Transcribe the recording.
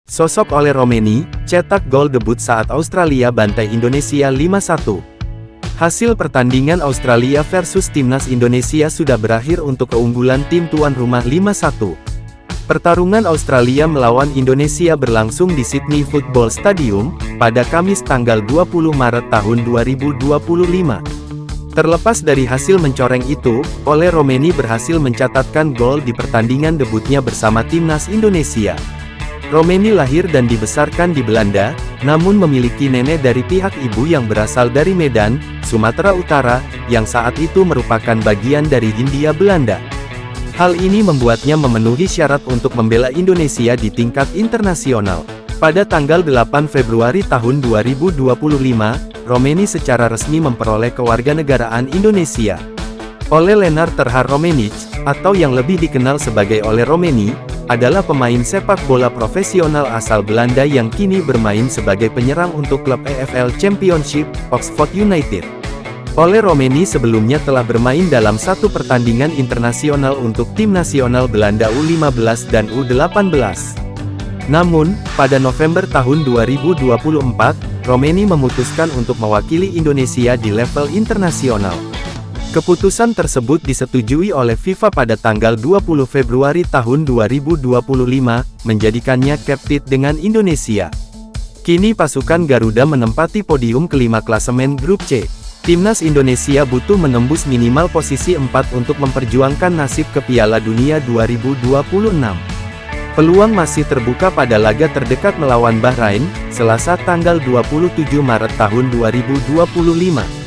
Sosok Ole Romeni, cetak gol debut saat Australia bantai Indonesia 5-1. Hasil pertandingan Australia versus Timnas Indonesia sudah berakhir untuk keunggulan tim tuan rumah 5-1. Pertarungan Australia melawan Indonesia berlangsung di Sydney Football Stadium, pada Kamis tanggal 20 Maret tahun 2025. Terlepas dari hasil mencoreng itu, Ole Romeni berhasil mencatatkan gol di pertandingan debutnya bersama Timnas Indonesia. Romeni lahir dan dibesarkan di Belanda, namun memiliki nenek dari pihak ibu yang berasal dari Medan, Sumatera Utara, yang saat itu merupakan bagian dari Hindia Belanda. Hal ini membuatnya memenuhi syarat untuk membela Indonesia di tingkat internasional. Pada tanggal 8 Februari tahun 2025, Romeni secara resmi memperoleh kewarganegaraan Indonesia. Ole Lennart Terhar Romenic, atau yang lebih dikenal sebagai Ole Romeni, adalah pemain sepak bola profesional asal Belanda yang kini bermain sebagai penyerang untuk klub EFL Championship, Oxford United. Ole Romeni sebelumnya telah bermain dalam satu pertandingan internasional untuk tim nasional Belanda U15 dan U18. Namun, pada November tahun 2024, Romeni memutuskan untuk mewakili Indonesia di level internasional. Keputusan tersebut disetujui oleh FIFA pada tanggal 20 Februari tahun 2025, menjadikannya captain dengan Indonesia. Kini pasukan Garuda menempati podium kelima klasemen grup C. Timnas Indonesia butuh menembus minimal posisi 4 untuk memperjuangkan nasib ke Piala Dunia 2026. Peluang masih terbuka pada laga terdekat melawan Bahrain, Selasa tanggal 27 Maret tahun 2025.